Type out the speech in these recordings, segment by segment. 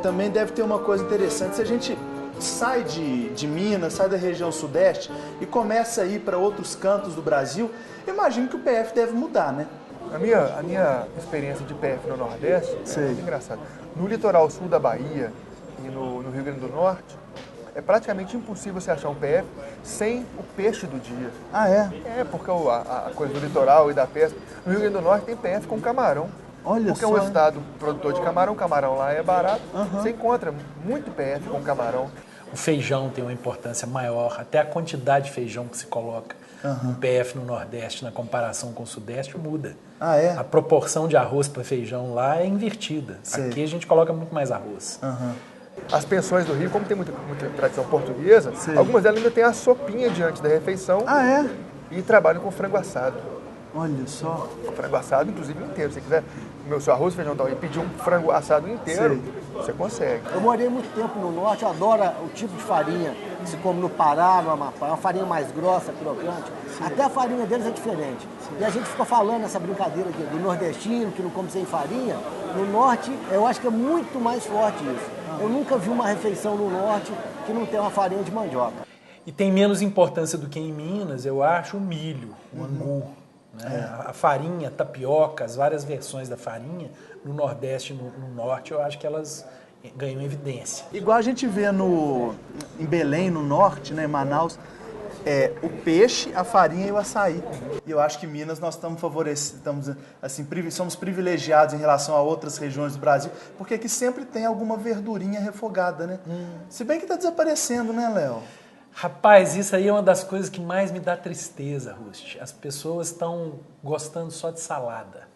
também deve ter uma coisa interessante. Se a gente sai de Minas, sai da região sudeste e começa a ir para outros cantos do Brasil, eu imagino que o PF deve mudar, né? A minha experiência de PF no Nordeste é muito engraçada. No litoral sul da Bahia e no Rio Grande do Norte, é praticamente impossível você achar um PF sem o peixe do dia. Ah, é? É, porque a coisa do litoral e da pesca. No Rio Grande do Norte tem PF com camarão. Olha porque só. é um estado produtor de camarão, camarão lá é barato. Você encontra muito PF com camarão. O feijão tem uma importância maior, até a quantidade de feijão que se coloca no PF no Nordeste, na comparação com o Sudeste, muda. Ah, é? A proporção de arroz para feijão lá é invertida. Sei. Aqui a gente coloca muito mais arroz. As pensões do Rio, como tem muita tradição portuguesa, algumas delas ainda têm a sopinha diante da refeição. Ah, é? E trabalham com frango assado. Olha só. Frango assado, inclusive, inteiro. Se você quiser comer o seu arroz, feijão e pedir um frango assado inteiro, você consegue. Eu morei muito tempo no Norte, eu adoro o tipo de farinha que se come no Pará, no Amapá. É uma farinha mais grossa, crocante. Até a farinha deles é diferente. E a gente fica falando essa brincadeira aqui, do nordestino, que não come sem farinha. No Norte, eu acho que é muito mais forte isso. Eu nunca vi uma refeição no Norte que não tem uma farinha de mandioca. E tem menos importância do que em Minas, eu acho, o milho, o angu. Né? A farinha, a tapioca, as várias versões da farinha, no Nordeste e no Norte, eu acho que elas ganham evidência. Igual a gente vê em Belém, no Norte, né, em Manaus, o peixe, a farinha e o açaí. E eu acho que Minas nós estamos favorecidos, assim, somos privilegiados em relação a outras regiões do Brasil, porque aqui sempre tem alguma verdurinha refogada, né? Se bem que está desaparecendo, né, Léo? Rapaz, isso aí é uma das coisas que mais me dá tristeza, Rust. As pessoas estão gostando só de salada.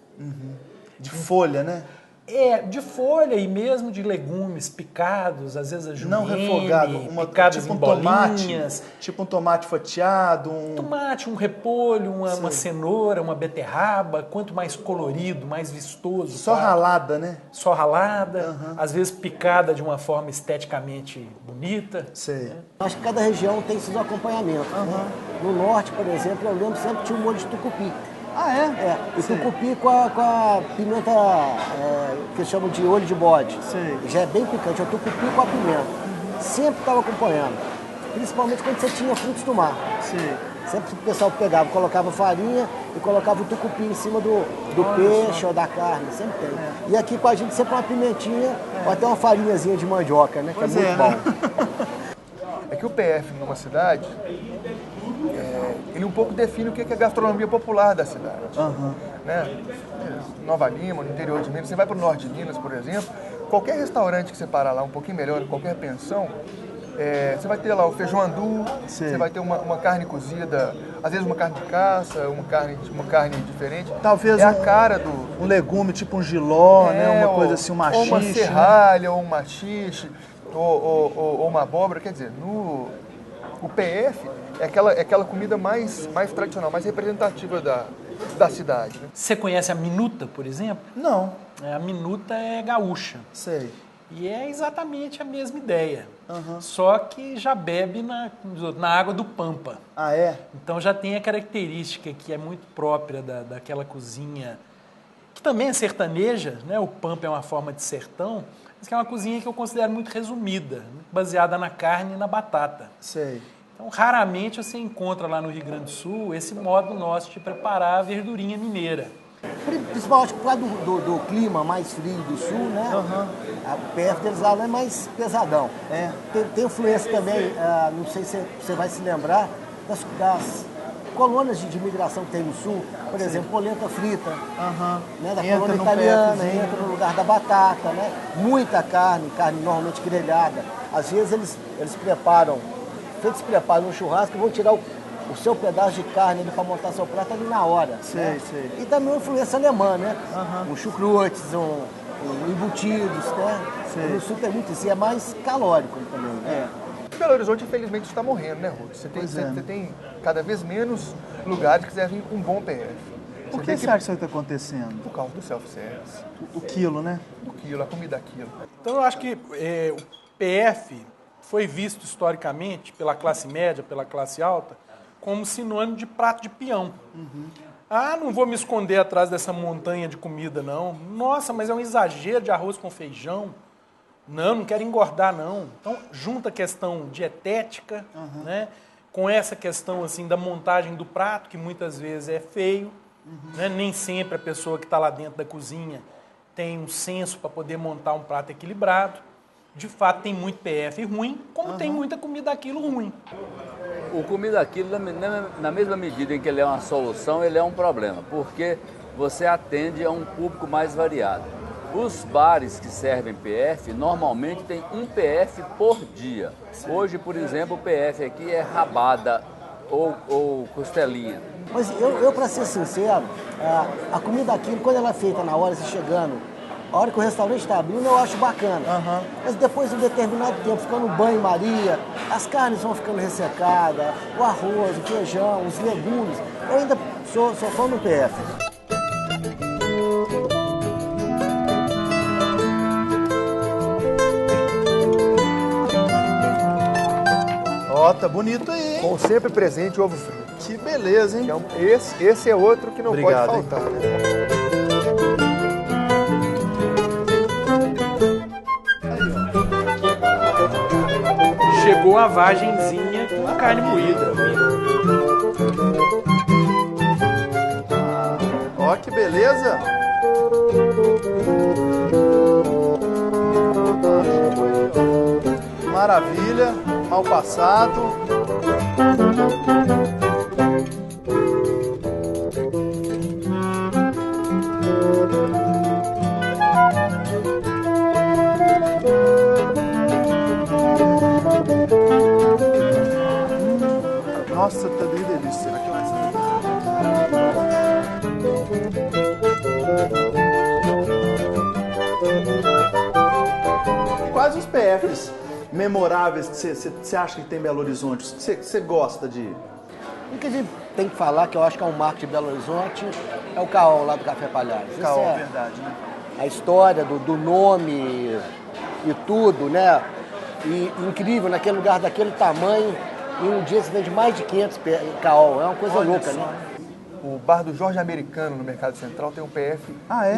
De folha, né? De folha e mesmo de legumes picados, às vezes a julienne, não refogado, picadas tipo em bolinhas. Tipo um tomate fatiado. Tomate, um repolho, uma cenoura, uma beterraba. Quanto mais colorido, mais vistoso. Só ralada, né? Só ralada, às vezes picada de uma forma esteticamente bonita. Sei. Acho que cada região tem seus acompanhamentos. Né? No Norte, por exemplo, eu lembro sempre que tinha um molho de tucupi. Ah, é? E tucupi com a pimenta que eles chamam de olho de bode. Sei. Já é bem picante, é o tucupi com a pimenta. Sempre estava acompanhando. Principalmente quando você tinha frutos do mar. Sei. Sempre o pessoal pegava, colocava farinha e colocava o tucupi em cima do peixe ou da carne, sempre tem. E aqui com a gente sempre uma pimentinha ou até uma farinhazinha de mandioca, né? Que Pois é muito né? É que o PF numa cidade, ele um pouco define o que é a gastronomia popular da cidade. Né? Nova Lima, no interior de Minas, você vai para o norte de Minas, por exemplo, qualquer restaurante que você parar lá um pouquinho melhor, qualquer pensão, você vai ter lá o feijão andu, você vai ter uma carne cozida, às vezes uma carne de caça, uma carne diferente. Talvez a cara um legume, tipo um jiló, né? Uma coisa assim, um machixe. Ou uma serralha, ou um machixe, ou uma abóbora. Quer dizer, o PF é aquela comida mais tradicional, mais representativa da cidade. Né? Você conhece a minuta, por exemplo? Não. A minuta é gaúcha. Sei. E é exatamente a mesma ideia. Só que já bebe na água do Pampa. Ah, é? Então já tem a característica que é muito própria daquela cozinha, que também é sertaneja, né? O Pampa é uma forma de sertão, mas que é uma cozinha que eu considero muito resumida, baseada na carne e na batata. Sei. Então, raramente você encontra lá no Rio Grande do Sul esse modo nosso de preparar a verdurinha mineira. Principalmente por causa do clima mais frio do sul, né? O PF deles lá é mais pesadão. Tem influência também, não sei se você vai se lembrar, das colônias de imigração que tem no sul, por exemplo, polenta frita, né? Da colônia italiana, entra no lugar da batata, né? Muita carne normalmente grelhada. Às vezes eles preparam no churrasco e vão tirar o seu pedaço de carne para montar seu prato ali na hora. Sei. E também uma influência alemã, né? Um chucrutes, embutidos, né? No sul tem muito isso, e é mais calórico também. Né? Belo Horizonte, infelizmente, está morrendo, né, Ruth? Você tem cada vez menos lugares que servem um bom PF. Por que você acha que isso está acontecendo? Por causa do self-service. O quilo, né? O quilo, a comida a quilo. Então eu acho que o PF foi visto historicamente pela classe média, pela classe alta, como sinônimo de prato de peão. Não vou me esconder atrás dessa montanha de comida, não. Nossa, mas é um exagero de arroz com feijão. Não quero engordar, não. Então, junta a questão dietética, né, com essa questão assim da montagem do prato, que muitas vezes é feio. Né? Nem sempre a pessoa que está lá dentro da cozinha tem um senso para poder montar um prato equilibrado. De fato, tem muito PF ruim, como tem muita comida daquilo ruim. O comida daquilo, na mesma medida em que ele é uma solução, ele é um problema, porque você atende a um público mais variado. Os bares que servem PF, normalmente tem um PF por dia. Hoje, por exemplo, o PF aqui é rabada ou costelinha. Mas eu para ser sincero, a comida aqui, quando ela é feita na hora, você chegando, a hora que o restaurante está abrindo, eu acho bacana. Mas depois de um determinado tempo, ficando banho-maria, as carnes vão ficando ressecadas, o arroz, o feijão, os legumes. Eu ainda sou fã do PF. Ó, tá bonito aí, hein? Com sempre presente o ovo frito. Que beleza, hein? Que é esse é outro que não Obrigado, pode faltar, né? Chegou a vagenzinha com a carne moída. Ó, que beleza. Maravilha, mal passado. Nossa, tá bem delícia. Será que vai ser? Quais os PFs memoráveis que você acha que tem em Belo Horizonte? Que você gosta de ir? O que a gente tem que falar, que eu acho que é um marco de Belo Horizonte, é o Caol lá do Café Palhares. Caol, Isso é verdade, né? a história do nome e tudo, né? E incrível, naquele lugar daquele tamanho, em um dia você vende mais de 500 Caol. É uma coisa louca, né? O bar do Jorge Americano, no Mercado Central, tem um PF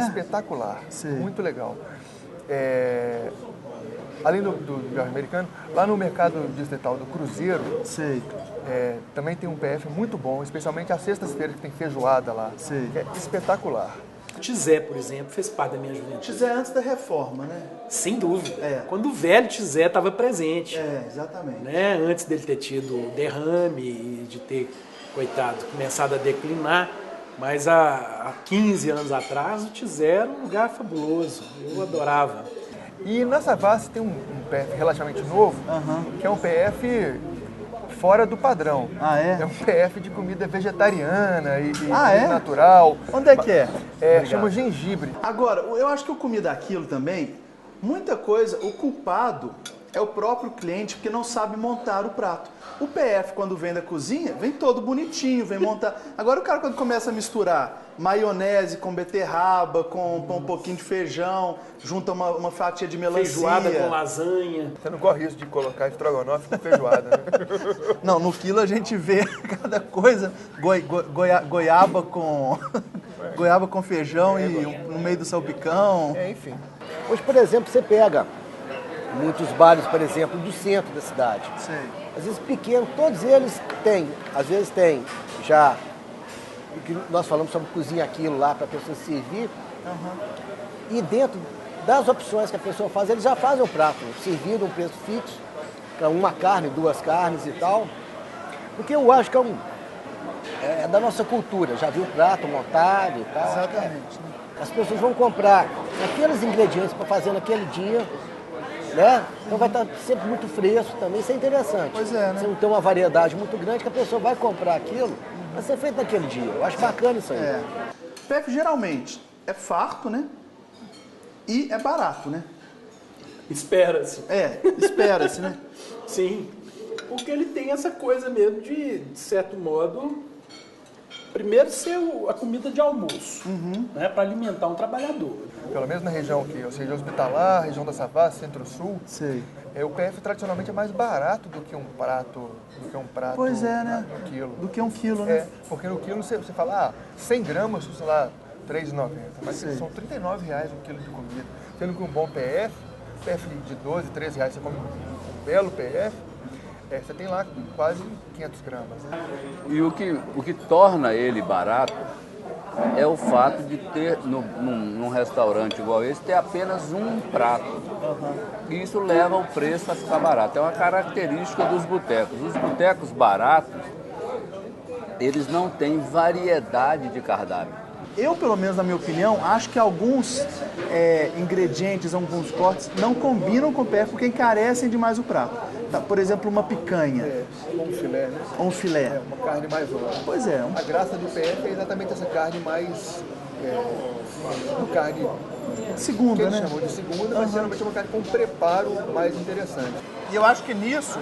espetacular. Sei. Muito legal. Além do Jorge Americano, lá no Mercado Distrital do Cruzeiro, Sei. também tem um PF muito bom, especialmente às sextas-feiras que tem feijoada lá. Sei. Que é espetacular. O Tizé, por exemplo, fez parte da minha juventude. Tizé antes da reforma, né? Sem dúvida. É. Quando o velho Tizé estava presente. Exatamente. Né? Antes dele ter tido derrame e de ter, coitado, começado a declinar. Mas há 15 anos atrás, o Tizé era um lugar fabuloso. Eu adorava. E na Savassi tem um PF relativamente novo, que é um PF fora do padrão. Ah, é? É um PF de comida vegetariana e é? natural. Onde é que é? Chama gengibre. Agora, eu acho que eu comi daquilo também, muita coisa, o culpado é o próprio cliente porque não sabe montar o prato. O PF, quando vem da cozinha, vem todo bonitinho, vem montar. Agora o cara, quando começa a misturar maionese com beterraba, com um pouquinho de feijão, junta uma fatia de melancia. Feijoada com lasanha. Você não corre isso de colocar estrogonofe com feijoada, né? Não, no quilo a gente vê cada coisa. Goiaba com goiaba com feijão e no meio do salpicão. Enfim. Hoje, por exemplo, você pega muitos bares, por exemplo, do centro da cidade. Sei. Às vezes pequenos, todos eles têm, às vezes tem já, o que nós falamos sobre cozinha aquilo lá para a pessoa servir. E dentro das opções que a pessoa faz, eles já fazem o prato, servido um preço fixo, para uma carne, duas carnes e tal. Porque eu acho que é da nossa cultura, já viu o prato montado e tal. Exatamente. As pessoas vão comprar aqueles ingredientes para fazer naquele dia, né? Então vai estar sempre muito fresco também, isso é interessante. Pois é, né? Você não tem uma variedade muito grande que a pessoa vai comprar aquilo, vai ser feito naquele dia. Eu acho bacana isso aí. PF geralmente é farto, né? E é barato, né? Espera-se. Espera-se, né? Sim. Porque ele tem essa coisa mesmo de certo modo, primeiro ser a comida de almoço, né? Para alimentar um trabalhador. Pelo menos na região aqui, ou seja, Hospitalar, região da Savassi, Centro-Sul, Sei. o PF tradicionalmente é mais barato do que um prato, Pois é, né? no quilo. Do que um quilo, né? Porque no quilo você fala, 100 gramas, sei lá, R$3,90. Mas Sei. são R$39 um quilo de comida. Sendo que um bom PF, PF de 12, 13 reais, você come um belo PF, você tem lá quase 500 gramas. Né? E o que torna ele barato é o fato de ter, num restaurante igual esse, ter apenas um prato. E isso leva o preço a ficar barato. É uma característica dos botecos. Os botecos baratos, eles não têm variedade de cardápio. Eu, pelo menos na minha opinião, acho que alguns ingredientes, alguns cortes não combinam com o PF porque encarecem demais o prato. Tá, por exemplo, uma picanha. Ou um filé, né? Ou um filé. Uma carne mais longa. Pois é. A graça do PF é exatamente essa carne mais... carne segunda, que eles né? chamam de segunda, mas geralmente é uma carne com um preparo mais interessante. E eu acho que nisso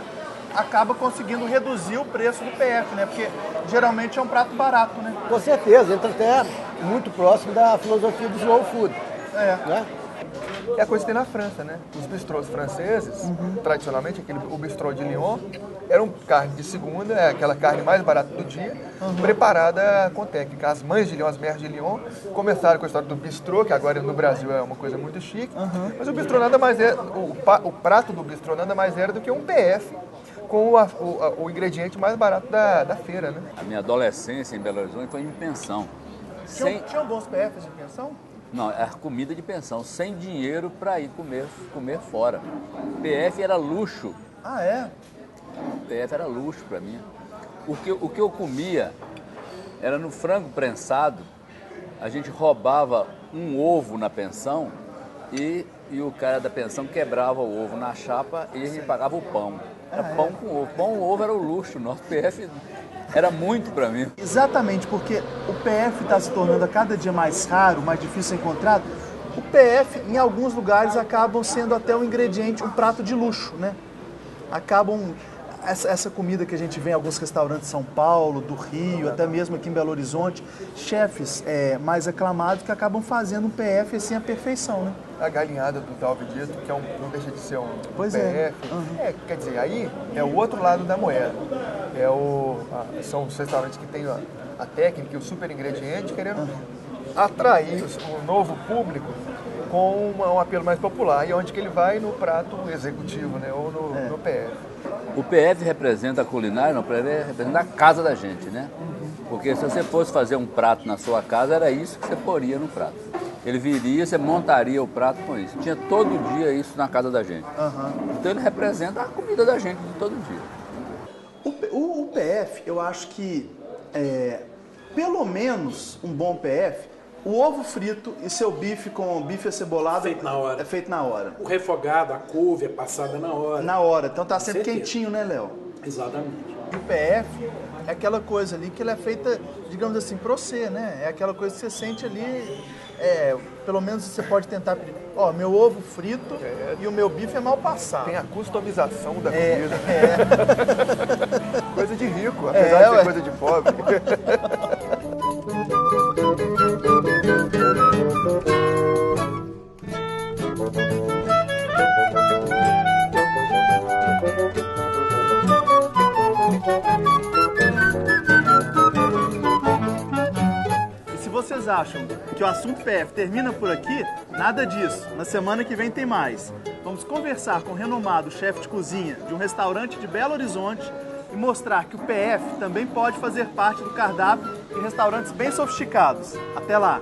acaba conseguindo reduzir o preço do PF, né? Porque geralmente é um prato barato, né? Com certeza, entra até muito próximo da filosofia do slow food. Né? É a coisa que tem na França, né? Os bistrôs franceses, tradicionalmente, o bistrô de Lyon, era uma carne de segunda, é aquela carne mais barata do dia, preparada com técnica. As mães de Lyon, as mères de Lyon, começaram com a história do bistrô, que agora no Brasil é uma coisa muito chique, mas o bistrô nada mais é, o prato do bistrô nada mais era do que um PF, com o ingrediente mais barato da feira, né? A minha adolescência em Belo Horizonte foi em pensão. Tinham bons PFs de pensão? Não, era comida de pensão, sem dinheiro para ir comer fora. PF era luxo. Ah, é? PF era luxo para mim. O que eu comia era no frango prensado, a gente roubava um ovo na pensão e o cara da pensão quebrava o ovo na chapa e a gente pagava o pão. Era pão com ovo. Pão com ovo era o luxo, nosso PF era muito para mim. Exatamente, porque o PF está se tornando a cada dia mais raro, mais difícil de ser encontrado. O PF, em alguns lugares, acabam sendo até um ingrediente, um prato de luxo, né? Acabam... Essa comida que a gente vê em alguns restaurantes de São Paulo, do Rio, até mesmo aqui em Belo Horizonte, chefes mais aclamados que acabam fazendo um PF assim à perfeição, né? A galinhada do Dalve Dito, que não deixa de ser um pois PF. Quer dizer, aí é o outro lado da moeda. São os restaurantes que têm a técnica e o super ingrediente querendo atrair o novo público com um apelo mais popular. E onde que ele vai? No prato executivo, né? Ou no PF. O PF representa a culinária, não, o PF representa a casa da gente, né? Porque se você fosse fazer um prato na sua casa, era isso que você poria no prato. Ele viria, você montaria o prato com isso. Tinha todo dia isso na casa da gente. Então ele representa a comida da gente de todo dia. O PF, eu acho que, pelo menos um bom PF, o ovo frito e seu bife com bife acebolado Feito na hora. É feito na hora. O refogado, a couve é passada na hora. Na hora. Então tá sempre Certeza. quentinho, né, Léo? Exatamente. E o PF é aquela coisa ali que ela é feita, digamos assim, pra você, né? É aquela coisa que você sente ali, pelo menos você pode tentar pedir. Ó, meu ovo frito e o meu bife é mal passado. Tem a customização da comida. Coisa de rico, apesar de ser coisa de pobre. E se vocês acham que o assunto PF termina por aqui, nada disso. Na semana que vem tem mais. Vamos conversar com o renomado chefe de cozinha de um restaurante de Belo Horizonte e mostrar que o PF também pode fazer parte do cardápio de restaurantes bem sofisticados. Até lá!